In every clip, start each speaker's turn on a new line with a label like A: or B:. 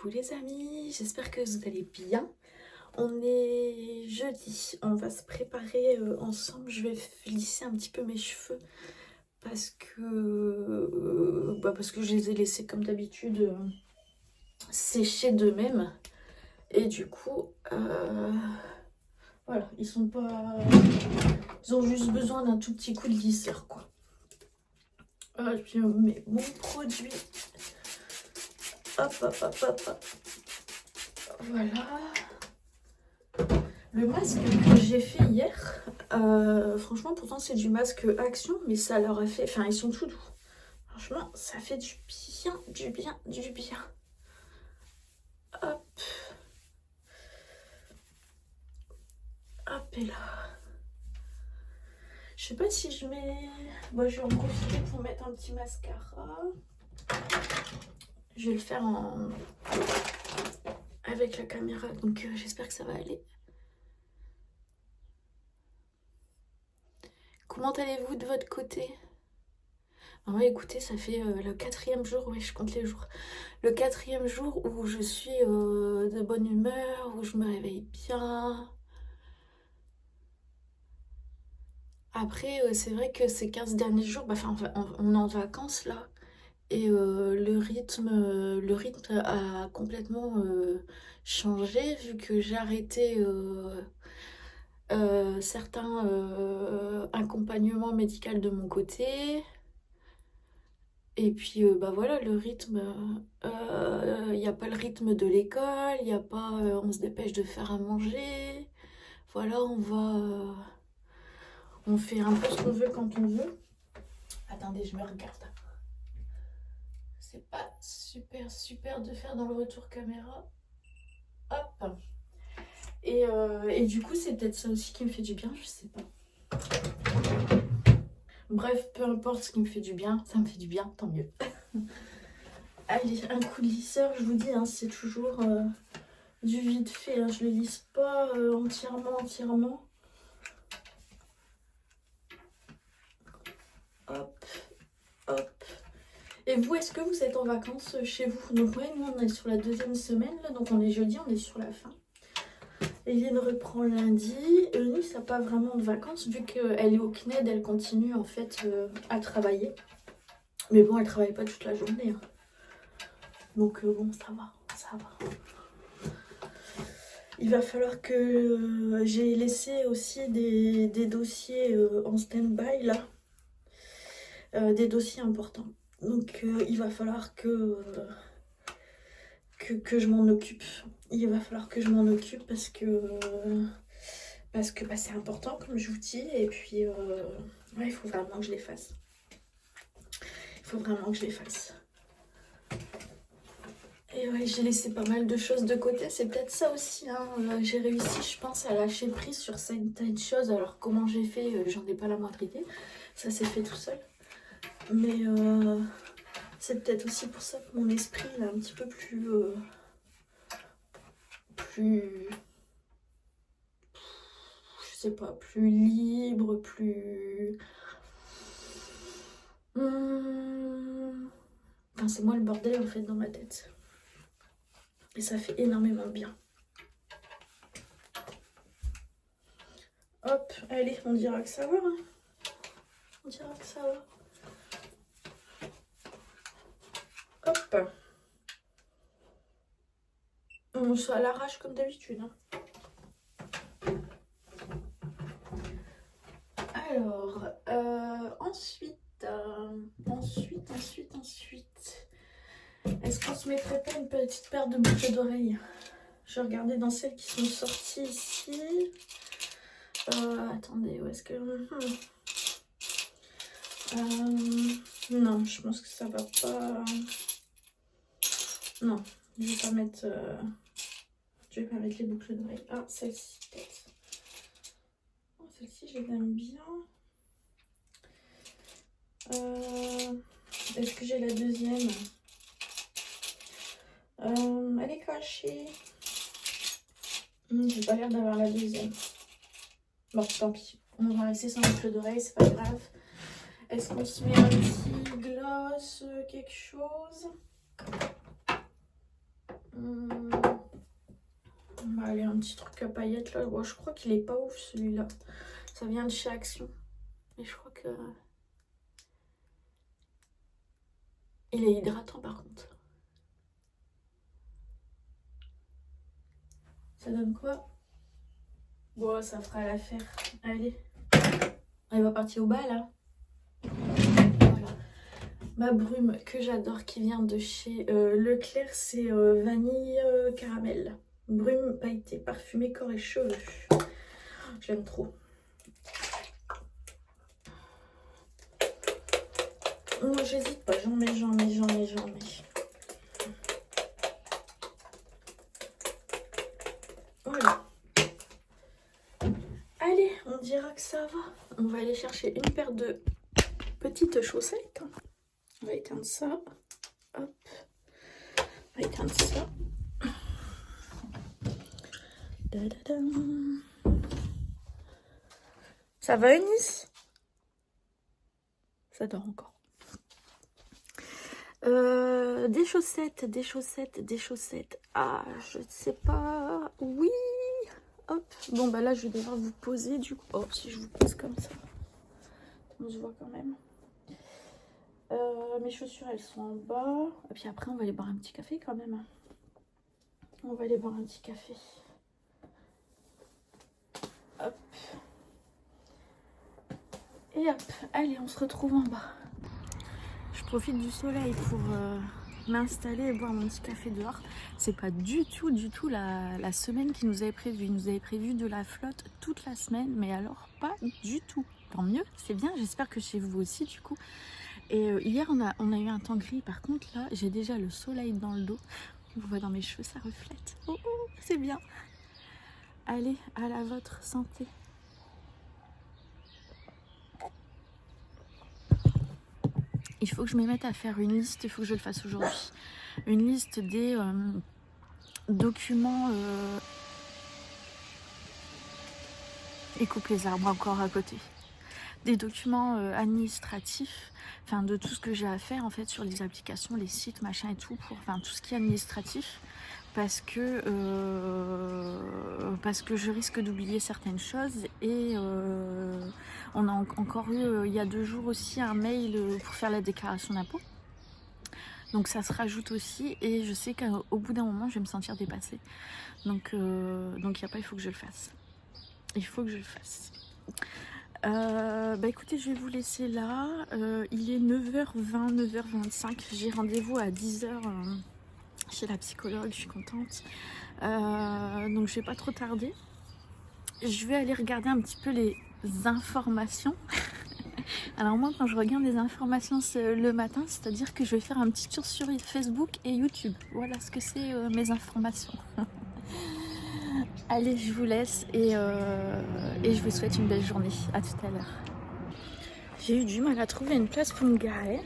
A: Coucou les amis, j'espère que vous allez bien. On est jeudi, on va se préparer ensemble. Je vais lisser un petit peu mes cheveux parce que je les ai laissés comme d'habitude sécher d'eux-mêmes. Et du coup, voilà, ils ont juste besoin d'un tout petit coup de lisseur quoi. Je mets mon produit. Hop, hop, hop, hop, hop. Voilà. Le masque que j'ai fait hier, franchement, pourtant c'est du masque Action, mais ça leur a fait. Enfin, ils sont tout doux. Franchement, ça fait du bien, du bien, du bien. Hop. Hop, et là. Je sais pas si je mets. Bon, je vais en profiter pour mettre un petit mascara. Je vais le faire avec la caméra, donc j'espère que ça va aller. Comment allez-vous de votre côté? Ouais, écoutez, ça fait le 4e jour, ouais, je compte les jours. Le 4e jour où je suis de bonne humeur, où je me réveille bien. Après, c'est vrai que ces 15 derniers jours, bah, on est en vacances là. Et le rythme a complètement changé vu que j'ai arrêté certains accompagnements médicaux de mon côté. Et puis, bah voilà, le rythme, il n'y a pas le rythme de l'école, il n'y a pas, on se dépêche de faire à manger. Voilà, on fait un peu ce qu'on veut quand on veut. Attendez, je me regarde. C'est pas super, super de faire dans le retour caméra. Hop. Et du coup, c'est peut-être ça aussi qui me fait du bien, je sais pas. Bref, peu importe ce qui me fait du bien, ça me fait du bien, tant mieux. Allez, un coup de lisseur, je vous dis, hein, c'est toujours du vite fait. Hein, je le lisse pas entièrement. Hop, hop. Et vous, est-ce que vous êtes en vacances chez vous? Donc ouais, nous on est sur la 2e semaine, là, donc on est jeudi, on est sur la fin. Eline reprend lundi. Eunice n'a pas vraiment de vacances vu qu'elle est au CNED, elle continue en fait à travailler. Mais bon, elle travaille pas toute la journée. Hein. Donc bon, ça va, ça va. Il va falloir que j'ai laissé aussi des dossiers en stand-by là. Des dossiers importants. Donc il va falloir que je m'en occupe. Il va falloir que je m'en occupe parce que bah, c'est important comme je vous dis. Et puis ouais, il faut vraiment que je les fasse. Il faut vraiment que je les fasse. Et ouais, j'ai laissé pas mal de choses de côté. C'est peut-être ça aussi. Hein. J'ai réussi, je pense, à lâcher prise sur certaines choses. Alors comment j'ai fait, j'en ai pas la moindre idée. Ça s'est fait tout seul. Mais c'est peut-être aussi pour ça que mon esprit est un petit peu plus je sais pas, plus libre, plus enfin, c'est moi le bordel en fait dans ma tête et ça fait énormément de bien. Hop, allez, on dira que ça va, hein. On dira que ça va. Hop, on se à l'arrache comme d'habitude, hein. Alors, ensuite, est-ce qu'on se mettrait pas une petite paire de boucles d'oreilles? Je vais regarder dans celles qui sont sorties ici. Attendez, où est-ce que... non, je pense que ça va pas... Non, je vais pas mettre... Je vais pas mettre les boucles d'oreilles. Ah, celle-ci, peut-être. Oh, celle-ci, je l'aime bien. Est-ce que j'ai la deuxième? Elle est cachée. J'ai pas l'air d'avoir la deuxième. Bon, tant pis. On va rester sans boucle d'oreille, c'est pas grave. Est-ce qu'on se met un petit gloss, quelque chose? Allez, un petit truc à paillettes là. Bon, je crois qu'il est pas ouf celui-là. Ça vient de chez Action. Mais je crois que... il est hydratant par contre. Ça donne quoi? Bon, ça fera l'affaire. Allez. Elle va partir au bas là. Voilà. Ma brume que j'adore qui vient de chez Leclerc, c'est vanille caramel. Brume pailletée, parfumée, corps et cheveux. Je l'aime trop. Moi j'hésite pas, j'en mets. Voilà. Allez, on dira que ça va. On va aller chercher une paire de petites chaussettes. On va éteindre ça. Hop. On va éteindre ça. Ça va, Eunice? Ça dort encore. Des chaussettes. Ah, je ne sais pas. Oui. Hop. Bon, bah là, je vais devoir vous poser du coup. Oh, si je vous pose comme ça. On se voit quand même. Mes chaussures, elles sont en bas. Et puis après, on va aller boire un petit café quand même. On va aller boire un petit café. Hop. Et hop. Allez, on se retrouve en bas. Je profite du soleil pour m'installer et boire mon petit café dehors. C'est pas du tout la semaine qu'ils nous avait prévue. Ils nous avaient prévu de la flotte toute la semaine, mais alors pas du tout. Tant mieux, c'est bien. J'espère que chez vous aussi du coup. Et hier on a eu un temps gris. Par contre là, j'ai déjà le soleil dans le dos. Vous voyez dans mes cheveux, ça reflète. Oh, oh, c'est bien. Allez, à la vôtre santé. Il faut que je me mette à faire une liste, il faut que je le fasse aujourd'hui. Une liste des documents... Et coupe les arbres encore à côté. Des documents administratifs, enfin de tout ce que j'ai à faire en fait sur les applications, les sites, machin et tout, pour enfin tout ce qui est administratif. Parce que je risque d'oublier certaines choses et on a encore eu il y a 2 jours aussi un mail pour faire la déclaration d'impôt. Donc ça se rajoute aussi et je sais qu'au bout d'un moment je vais me sentir dépassée. Donc il n'y a pas, il faut que je le fasse. Il faut que je le fasse. Bah écoutez, je vais vous laisser là. Il est 9h20, 9h25. J'ai rendez-vous à 10h. Chez la psychologue, je suis contente. Donc je vais pas trop tarder. Je vais aller regarder un petit peu les informations. Alors moi quand je regarde les informations le matin, c'est-à-dire que je vais faire un petit tour sur Facebook et YouTube. Voilà ce que c'est mes informations. Allez, je vous laisse et je vous souhaite une belle journée. À tout à l'heure. J'ai eu du mal à trouver une place pour me garer.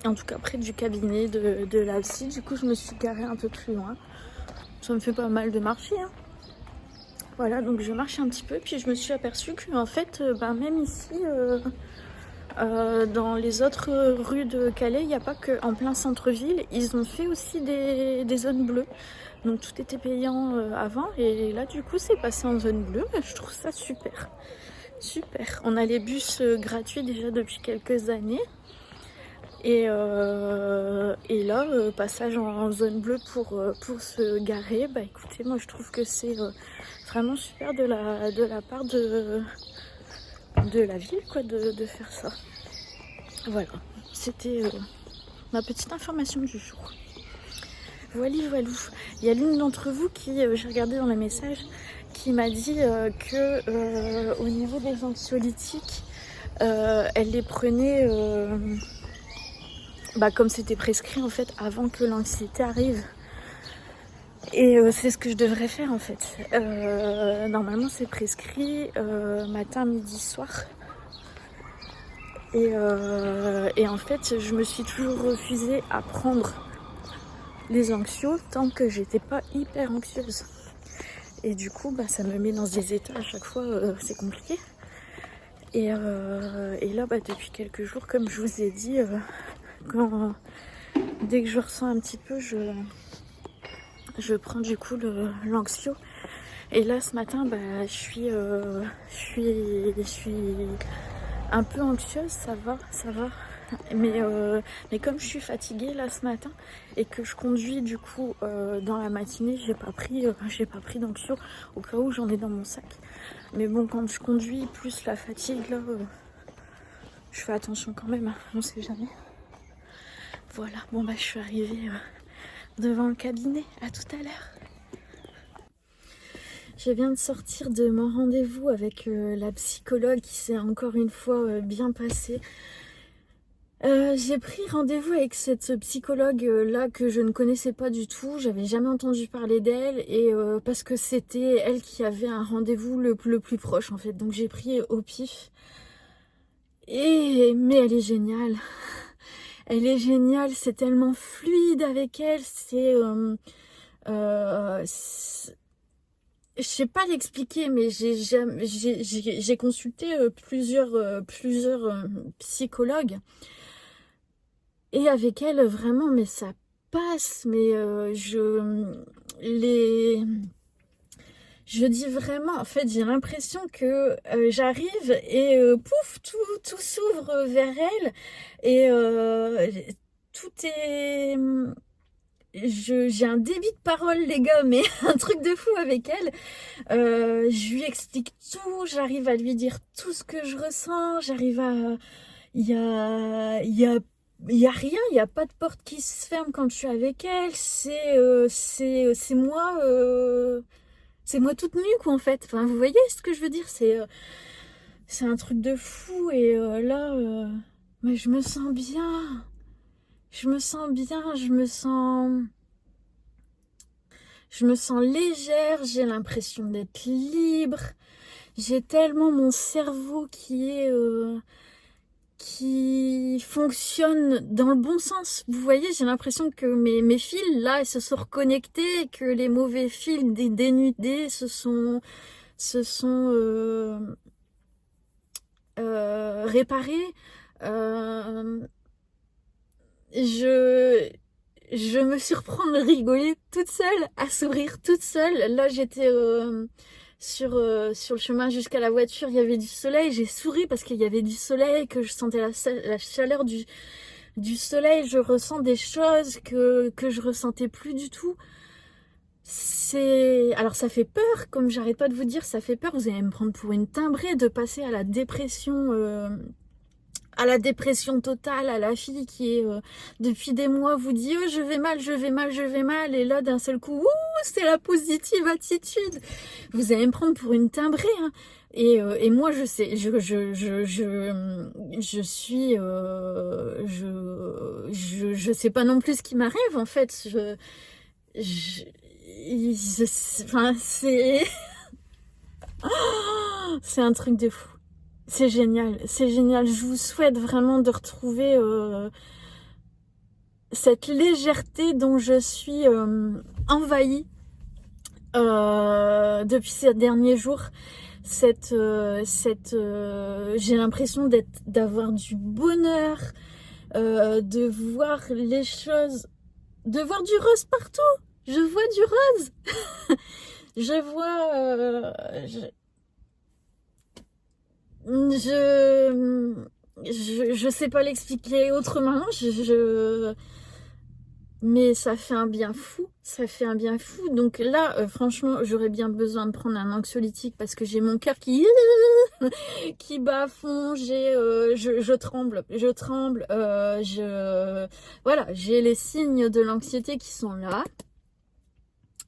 A: En tout cas près du cabinet de la psy. Du coup je me suis garée un peu plus loin. Ça me fait pas mal de marcher. Hein. Voilà, donc je marche un petit peu. Puis je me suis aperçue que en fait, même ici, dans les autres rues de Calais, il n'y a pas que en plein centre-ville. Ils ont fait aussi des zones bleues. Donc tout était payant avant. Et là du coup c'est passé en zone bleue. Je trouve ça super. Super. On a les bus gratuits déjà depuis quelques années. Et là, passage en zone bleue pour se garer, bah écoutez, moi je trouve que c'est vraiment super de la part de la ville quoi, de faire ça. Voilà, c'était ma petite information du jour. Voilou. Il y a l'une d'entre vous qui, j'ai regardé dans les messages, qui m'a dit que au niveau des anxiolytiques, elle les prenait... comme c'était prescrit en fait avant que l'anxiété arrive. Et c'est ce que je devrais faire en fait. Normalement c'est prescrit matin, midi, soir. Et en fait je me suis toujours refusée à prendre les anxios tant que j'étais pas hyper anxieuse. Et du coup ça me met dans des états à chaque fois, c'est compliqué. Et là depuis quelques jours, comme je vous ai dit, dès que je ressens un petit peu, je je prends du coup l'anxio. Et là ce matin, bah, je suis un peu anxieuse, ça va. Mais comme je suis fatiguée là ce matin et que je conduis du coup dans la matinée, j'ai pas pris d'anxio au cas où j'en ai dans mon sac. Mais bon, quand je conduis, plus la fatigue là, je fais attention quand même, hein, on sait jamais. Voilà, bon bah je suis arrivée devant le cabinet, à tout à l'heure. Je viens de sortir de mon rendez-vous avec la psychologue qui s'est encore une fois bien passé. J'ai pris rendez-vous avec cette psychologue là que je ne connaissais pas du tout, j'avais jamais entendu parler d'elle et parce que c'était elle qui avait un rendez-vous le plus proche en fait, donc j'ai pris au pif. Mais elle est géniale, c'est tellement fluide avec elle, je sais pas l'expliquer, mais j'ai consulté plusieurs psychologues. Et avec elle, vraiment, mais ça passe, mais je dis vraiment, en fait, j'ai l'impression que j'arrive et pouf, tout s'ouvre vers elle et tout est... J'ai un débit de parole, les gars, mais un truc de fou avec elle. Je lui explique tout, j'arrive à lui dire tout ce que je ressens, j'arrive à... Il y a rien, il y a pas de porte qui se ferme quand je suis avec elle. C'est moi toute nue quoi en fait. Enfin, vous voyez ce que je veux dire, c'est un truc de fou et là, mais je me sens bien. Je me sens bien, je me sens légère, j'ai l'impression d'être libre. J'ai tellement mon cerveau qui fonctionne dans le bon sens. Vous voyez, j'ai l'impression que mes fils, là, ils se sont reconnectés, que les mauvais fils des dénudés se sont réparés. Je, je me surprends de rigoler toute seule, à sourire toute seule. Là, j'étais sur le chemin jusqu'à la voiture, il y avait du soleil. J'ai souri parce qu'il y avait du soleil, que je sentais la chaleur du soleil. Je ressens des choses que je ressentais plus du tout. Alors ça fait peur, comme j'arrête pas de vous dire, ça fait peur. Vous allez me prendre pour une timbrée de passer à la dépression totale, à la fille qui est depuis des mois vous dit oh, je vais mal, et là d'un seul coup c'est la positive attitude. Vous allez me prendre pour une timbrée, hein. Et moi je sais, je suis je sais pas non plus ce qui m'arrive en fait. Enfin c'est un truc de fou. C'est génial. Je vous souhaite vraiment de retrouver cette légèreté dont je suis envahie depuis ces derniers jours. J'ai l'impression d'avoir du bonheur, de voir les choses, de voir du rose partout. Je vois du rose. Je vois... je sais pas l'expliquer autrement, mais ça fait un bien fou, donc là franchement j'aurais bien besoin de prendre un anxiolytique parce que j'ai mon cœur qui bat à fond, je tremble, voilà, j'ai les signes de l'anxiété qui sont là.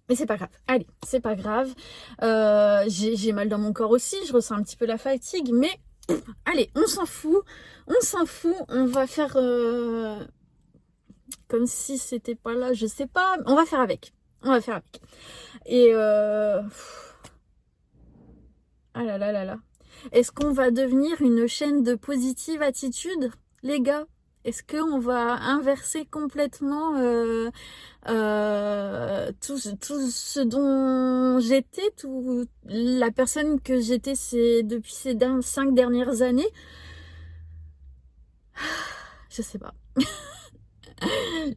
A: Mais c'est pas grave, allez, c'est pas grave. J'ai mal dans mon corps aussi, je ressens un petit peu la fatigue, mais allez, on s'en fout, on va faire comme si c'était pas là, je sais pas, on va faire avec. Et ah là là là là. Est-ce qu'on va devenir une chaîne de positive attitude, les gars? Est-ce qu'on va inverser complètement tout ce dont j'étais, la personne que j'étais depuis ces 5 dernières années? Je sais pas.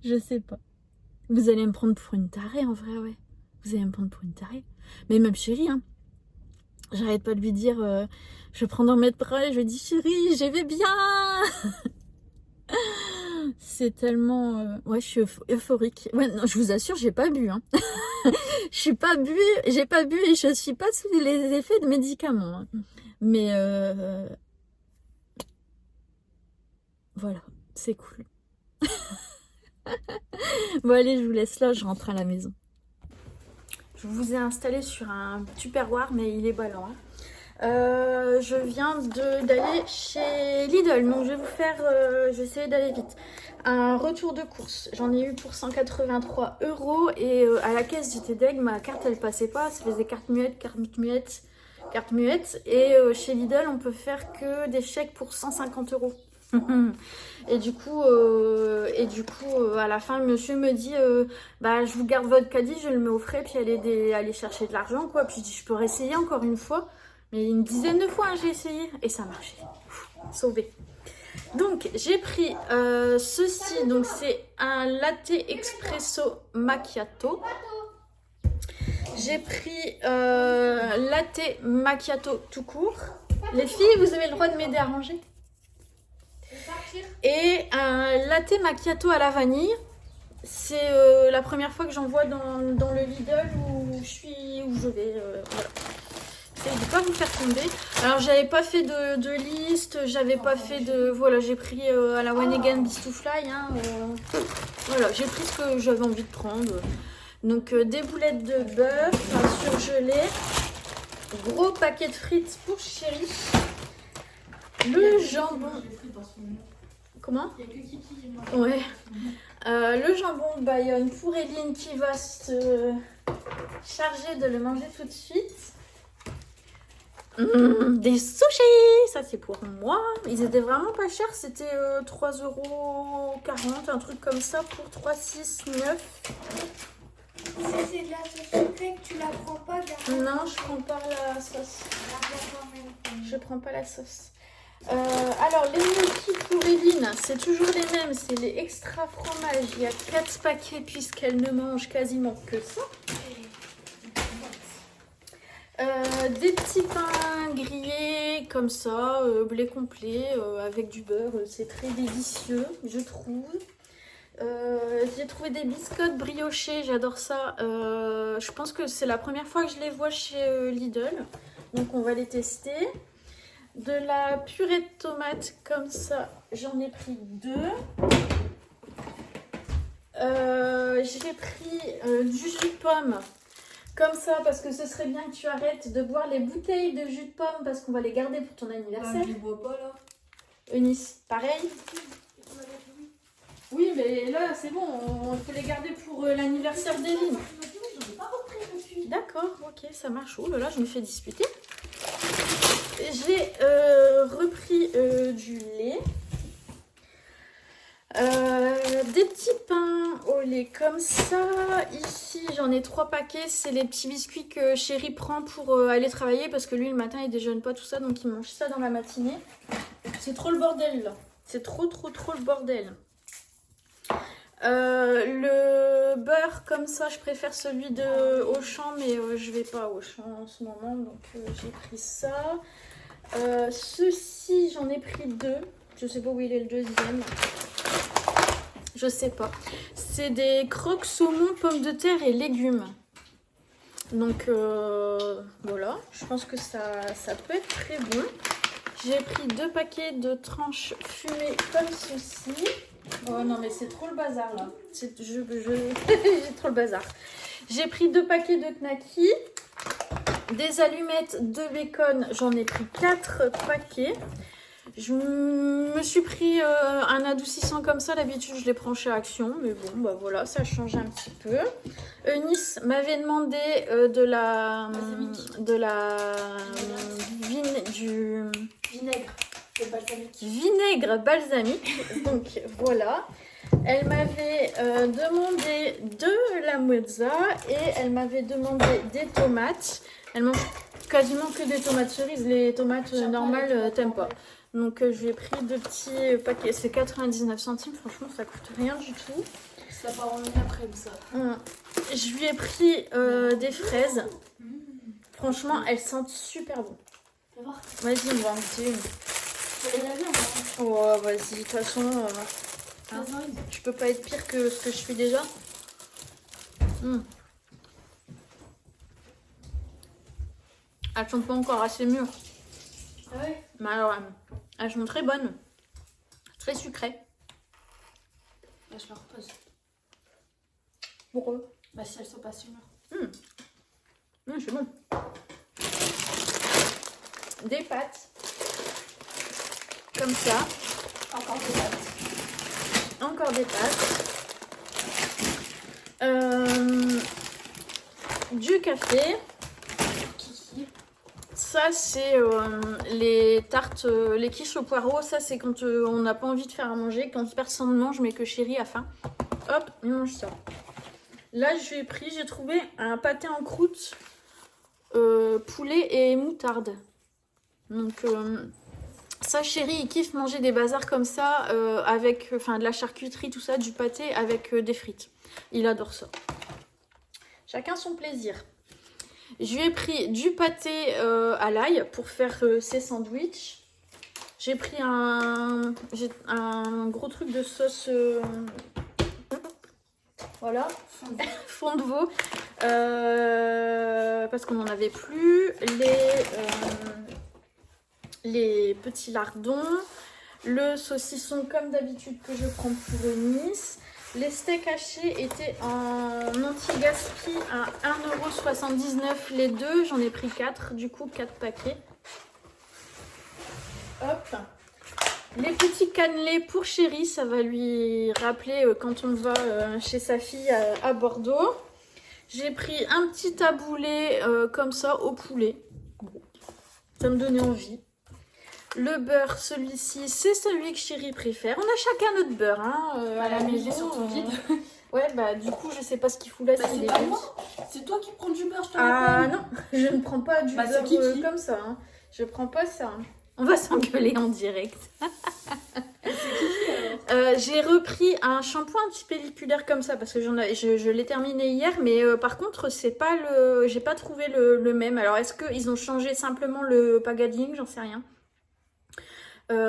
A: Je sais pas.
B: Vous allez me prendre pour une tarée en vrai, ouais. Vous allez me prendre pour une tarée. Mais même chérie, hein. J'arrête pas de lui dire, je prends dans mes bras et je lui dis chérie, je vais bien. C'est tellement... Ouais, je suis euphorique. Ouais, non, je vous assure, j'ai pas bu. Hein. Je suis pas bu, j'ai pas bu et je suis pas sous les effets de médicaments. Hein. Mais voilà, c'est cool. Bon allez, je vous laisse là, je rentre à la maison. Je vous ai installé sur un tupperware, mais il est ballant. Hein. Je viens d'aller chez Lidl, donc je vais vous faire, je vais essayer d'aller vite. Un retour de course, j'en ai eu pour 183 € et à la caisse j'étais deg, ma carte elle passait pas, ça faisait carte muette. Et chez Lidl on peut faire que des chèques pour 150 €. Et du coup, à la fin, le monsieur me dit bah, je vous garde votre caddie, je le mets au frais, puis allez chercher de l'argent, quoi. Puis je dis, je peux réessayer encore une fois. Mais une dizaine de fois, hein, j'ai essayé et ça marchait. Sauvé. Donc, j'ai pris ceci. Donc, c'est un latte expresso macchiato. J'ai pris latte macchiato tout court. Les filles, vous avez le droit de m'aider à ranger. Et un latte macchiato à la vanille. C'est la première fois que j'en vois dans le Lidl où je vais. Voilà. Je ne vais pas vous faire tomber. Alors, j'avais pas fait de liste, j'avais pas fait de. Voilà, j'ai pris à la One Again Beast to Fly. Hein, voilà, j'ai pris ce que j'avais envie de prendre. Donc, des boulettes de bœuf surgelées. Gros paquet de frites pour chérie. Le jambon. Comment? Ouais. Le jambon de Bayonne pour Eline qui va se charger de le manger tout de suite. Des sushis, ça c'est pour moi. Ils étaient vraiment pas chers, c'était 3,40 €, un truc comme ça pour 3, 6, 9.
C: Si c'est de la sauce sucrée que tu la prends pas,
A: non, je prends pas la sauce. Je prends pas la sauce. Alors les gnocchis pour Eline, c'est toujours les mêmes, c'est les extra fromage. Il y a 4 paquets puisqu'elle ne mange quasiment que ça. Des petits pains grillés comme ça, blé complet avec du beurre, c'est très délicieux je trouve. J'ai trouvé des biscottes briochés, j'adore ça. Je pense que c'est la première fois que je les vois chez Lidl, donc on va les tester. De la purée de tomates comme ça, j'en ai pris 2. J'ai pris du jus de pomme. Comme ça, parce que ce serait bien que tu arrêtes de boire les bouteilles de jus de pomme parce qu'on va les garder pour ton anniversaire.
C: Je ne bois pas là.
A: Eunice, pareil. Oui, mais là, c'est bon, on peut les garder pour l'anniversaire d'Eline. D'accord, ok, ça marche. Oh là là, je me fais disputer. J'ai repris du lait. Des petits pains au lait comme ça. Ici j'en ai 3 paquets. C'est les petits biscuits que chéri prend pour aller travailler parce que lui le matin il déjeune pas tout ça, donc il mange ça dans la matinée. C'est trop le bordel là. C'est trop le bordel. Le beurre comme ça, je préfère celui de Auchan, mais je vais pas à Auchan en ce moment, donc j'ai pris ça. Ceci j'en ai pris 2. Je sais pas où il est le deuxième. Je sais pas. C'est des croques saumon, pommes de terre et légumes. Donc voilà, je pense que ça peut être très bon. J'ai pris 2 paquets de tranches fumées comme ceci. Oh non mais c'est trop le bazar là. J'ai trop le bazar. J'ai pris 2 paquets de knackis. Des allumettes de bacon, j'en ai pris 4 paquets. Je me suis pris un adoucissant comme ça, d'habitude je les prends chez Action, mais bon bah voilà, ça change un petit peu. Eunice m'avait demandé du vinaigre balsamique, donc voilà. Elle m'avait demandé de la mozza et elle m'avait demandé des tomates. Elle mange quasiment que des tomates cerises, les tomates normales t'aimes pas. Donc j'ai pris 2 petits paquets, c'est 99 centimes, franchement ça coûte rien du tout.
C: Ça part en une après ça.
B: Je lui ai pris des fraises. Franchement, elles sentent super bon.
C: Fais voir.
B: Vas-y, on va en goûter une.
C: Faut les laver, on va.
B: Oh, vas-y, de toute façon, hein, je peux pas être pire que ce que je suis déjà. Elles sont pas encore assez mûres.
C: Ah ouais?
B: Mais alors, elles sont très bonnes. Très sucrées.
C: Bah, je la repose.
B: Pourquoi?
C: Bah, si elles sont pas sûres.
B: C'est bon. Des pâtes. Comme ça.
C: Encore des pâtes.
B: Encore des pâtes. Du café.
C: Kiki.
B: Ça, c'est les tartes, les quiches au poireau. Ça, c'est quand on n'a pas envie de faire à manger, quand personne ne mange, mais que Chéri a faim. Hop, il mange ça. Là, j'ai trouvé un pâté en croûte, poulet et moutarde. Donc, ça, Chéri, il kiffe manger des bazars comme ça, avec de la charcuterie, tout ça, du pâté avec des frites. Il adore ça. Chacun son plaisir. Je lui ai pris du pâté à l'ail pour faire ses sandwichs. J'ai pris un gros truc de sauce, voilà, fond de veau, parce qu'on n'en avait plus. Les petits lardons, le saucisson comme d'habitude que je prends pour Nice. Les steaks hachés étaient en anti-gaspi à 1,79 € les deux. J'en ai pris 4, du coup 4 paquets. Hop. Les petits cannelés pour Chéri, ça va lui rappeler quand on va chez sa fille à Bordeaux. J'ai pris un petit taboulé comme ça au poulet. Ça me donnait envie. Le beurre, celui-ci, c'est celui que Chéri préfère. On a chacun notre beurre à la maison.
C: Surtout vide.
B: Ouais, bah du coup, je sais pas ce qu'il fout là.
C: Bah,
B: s'il
C: c'est
B: est
C: pas
B: vide.
C: moi. C'est toi qui prends du beurre, je te
B: Ah
C: rappelle.
B: non, je ne prends pas du
C: Bah,
B: beurre
C: c'est Kiki.
B: comme ça. Hein. Je prends pas ça. Hein. On va s'engueuler en direct. J'ai repris un shampoing anti-pelliculaire comme ça parce que je l'ai terminé hier, mais par contre c'est pas j'ai pas trouvé le même. Alors est-ce qu'ils ont changé simplement le packaging? J'en sais rien.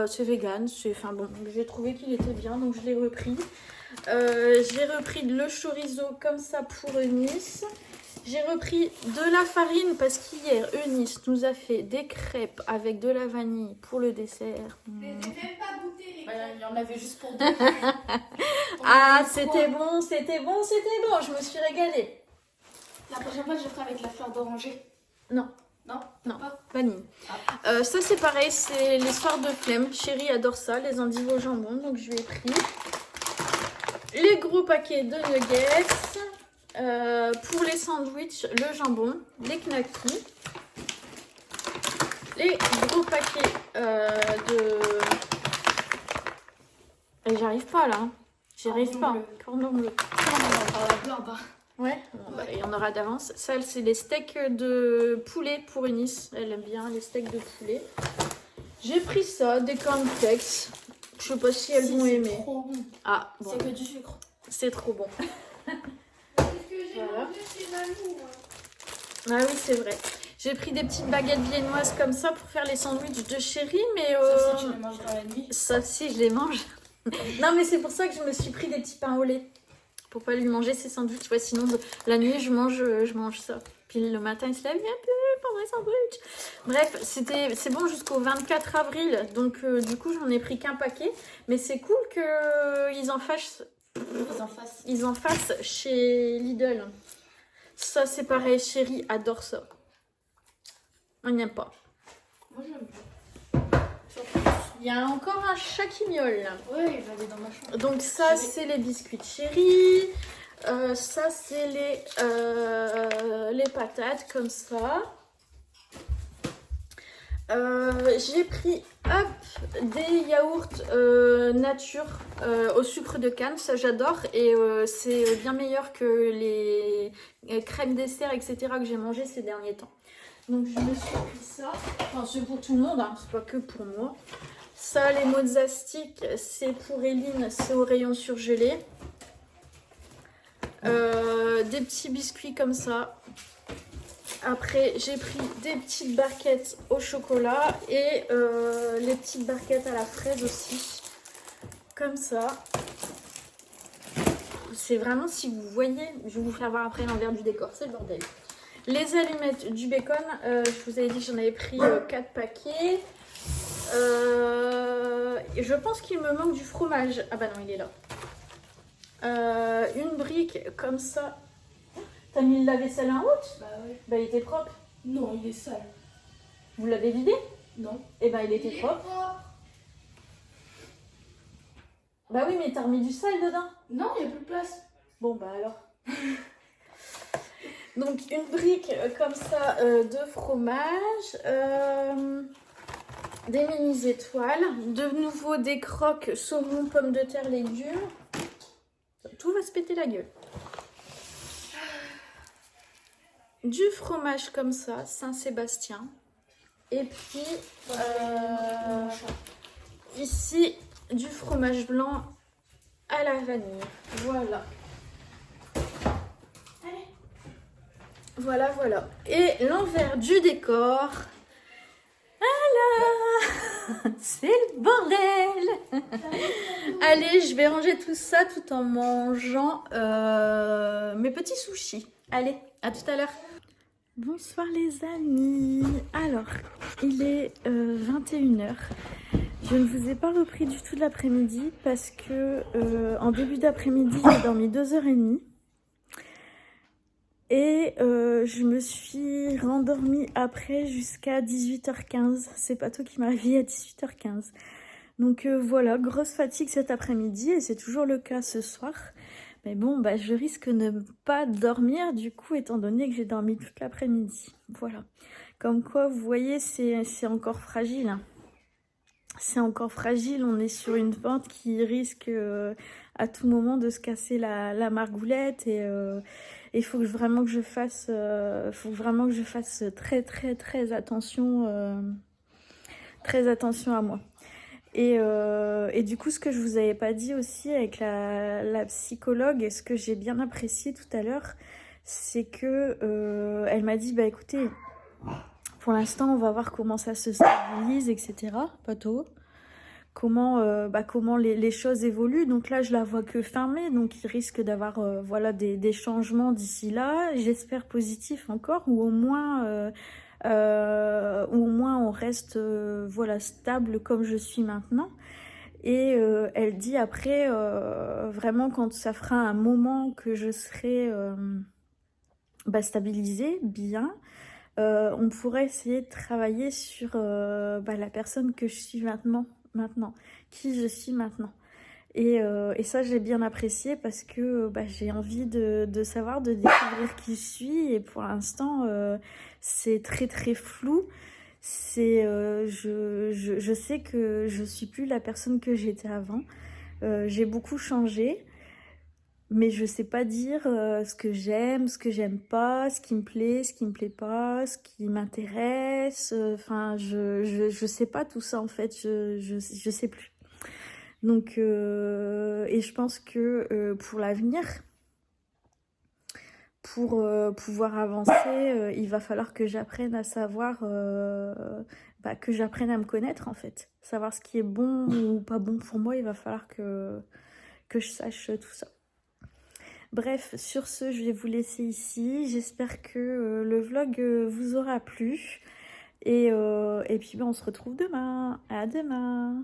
B: C'est vegan, enfin bon, j'ai trouvé qu'il était bien donc je l'ai repris. J'ai repris le chorizo comme ça pour Eunice. J'ai repris de la farine parce qu'hier Eunice nous a fait des crêpes avec de la vanille pour le dessert.
C: Je les ai même pas goûté, les gars.
B: Ouais,
C: Il y en avait juste pour deux.
B: Ah, c'était bon, c'était bon, c'était bon, je me suis régalée.
C: La prochaine fois, je ferai avec la fleur d'oranger.
B: Non.
C: Non,
B: Non,
C: pas.
B: vanille. Ça c'est pareil, c'est les soirs de flemme. Chéri adore ça, les endives au jambon, donc je lui ai pris. Les gros paquets de nuggets. Pour les sandwichs, le jambon, les knackis. Les gros paquets de... Et j'arrive pas là. Hein. J'arrive pas. Cordon bleu. Ouais, bon, bah, il y en aura d'avance. Ça, c'est les steaks de poulet pour Eunice. Elle aime bien les steaks de poulet. J'ai pris ça, des cornflakes. Je sais pas si elles vont aimer.
C: Trop bon.
B: Ah, bon.
C: C'est que du sucre.
B: C'est trop bon.
C: C'est ce que j'ai
B: Voilà.
C: mangé chez Mamou.
B: Ah oui, c'est vrai. J'ai pris des petites baguettes viennoises comme ça pour faire les sandwichs de Chéri, mais...
C: Sauf si tu les manges dans la nuit.
B: Sauf si je les mange. Non, mais c'est pour ça que je me suis pris des petits pains au lait. Pour pas lui manger ses sandwichs. Ouais, sinon, la nuit, je mange ça. Puis le matin, il se lève un peu pour mes sandwichs. Bref, c'est bon jusqu'au 24 avril. Donc, du coup, j'en ai pris qu'un paquet. Mais c'est cool qu'ils en fassent. Ils en fassent chez Lidl. Ça, c'est pareil. Chéri adore ça. On n'aime pas.
C: Moi, j'aime bien.
B: Il y a encore un chat qui miaule.
C: Ouais, il va aller dans ma chambre.
B: Donc ça, c'est les biscuits de Chéri. Ça, c'est les patates comme ça. J'ai pris des yaourts nature au sucre de canne. Ça, j'adore. Et c'est bien meilleur que les crèmes dessert, etc. que j'ai mangé ces derniers temps. Donc, je me suis pris ça. Enfin, c'est pour tout le monde, hein. C'est pas que pour moi. Ça, les mozzastiques, c'est pour Eline, c'est au rayon surgelé. des petits biscuits comme ça. Après, j'ai pris des petites barquettes au chocolat et les petites barquettes à la fraise aussi. Comme ça. C'est vraiment, si vous voyez, je vais vous faire voir après l'envers du décor, c'est le bordel. Les allumettes, du bacon, je vous avais dit que j'en avais pris 4 paquets. Je pense qu'il me manque du fromage. Ah bah non, il est là. Une brique comme ça. T'as mis le lave-vaisselle en route?
C: Bah oui.
B: Bah il était propre.
C: Non, il est sale.
B: Vous l'avez vidé?
C: Non.
B: Et bah il était propre. Bah oui, mais t'as remis du sel dedans.
C: Non, il n'y a plus de place.
B: Bon bah alors. Donc une brique comme ça de fromage, des mini étoiles, de nouveau des croques saumon, pommes de terre, légumes. Tout va se péter la gueule. Du fromage comme ça, Saint-Sébastien. Et puis ici du fromage blanc à la vanille. Voilà. Voilà, voilà. Et l'envers du décor. Voilà. C'est le bordel. Allez, je vais ranger tout ça tout en mangeant mes petits sushis. Allez, à tout à l'heure. Bonsoir les amis. Alors, il est 21h. Je ne vous ai pas repris du tout de l'après-midi parce que en début d'après-midi, j'ai dormi 2h30. Et je me suis rendormie après jusqu'à 18h15. C'est Pato qui m'a réveillée à 18h15. Donc voilà, grosse fatigue cet après-midi et c'est toujours le cas ce soir. Mais bon, bah, je risque de ne pas dormir du coup, étant donné que j'ai dormi toute l'après-midi. Voilà. Comme quoi, vous voyez, c'est encore fragile. Hein. C'est encore fragile. On est sur une pente qui risque à tout moment de se casser la margoulette. Et il faut vraiment que je fasse, très, très, très attention. Très attention à moi. Et du coup, ce que je vous avais pas dit aussi avec la psychologue, et ce que j'ai bien apprécié tout à l'heure, c'est que elle m'a dit, bah écoutez, pour l'instant, on va voir comment ça se stabilise, etc. Pato, comment les choses évoluent. Donc là, je la vois que fermée, donc il risque d'avoir voilà des changements d'ici là. J'espère positifs encore, ou au moins on reste voilà stable comme je suis maintenant. Et elle dit après vraiment quand ça fera un moment que je serai stabilisée bien, on pourrait essayer de travailler sur la personne que je suis maintenant, qui je suis maintenant. Et ça, j'ai bien apprécié parce que j'ai envie de savoir, de découvrir qui je suis. Et pour l'instant, c'est très très flou. Je sais que je suis plus la personne que j'étais avant. J'ai beaucoup changé. Mais je sais pas dire ce que j'aime, ce que j'aime pas, ce qui me plaît pas, ce qui m'intéresse. Enfin, je sais pas tout ça en fait. Je sais plus. Donc, et je pense que pour l'avenir, pour pouvoir avancer, il va falloir que j'apprenne à savoir, que j'apprenne à me connaître en fait. Savoir ce qui est bon ou pas bon pour moi, il va falloir que je sache tout ça. Bref, sur ce, je vais vous laisser ici. J'espère que le vlog vous aura plu. Et puis, on se retrouve demain. À demain.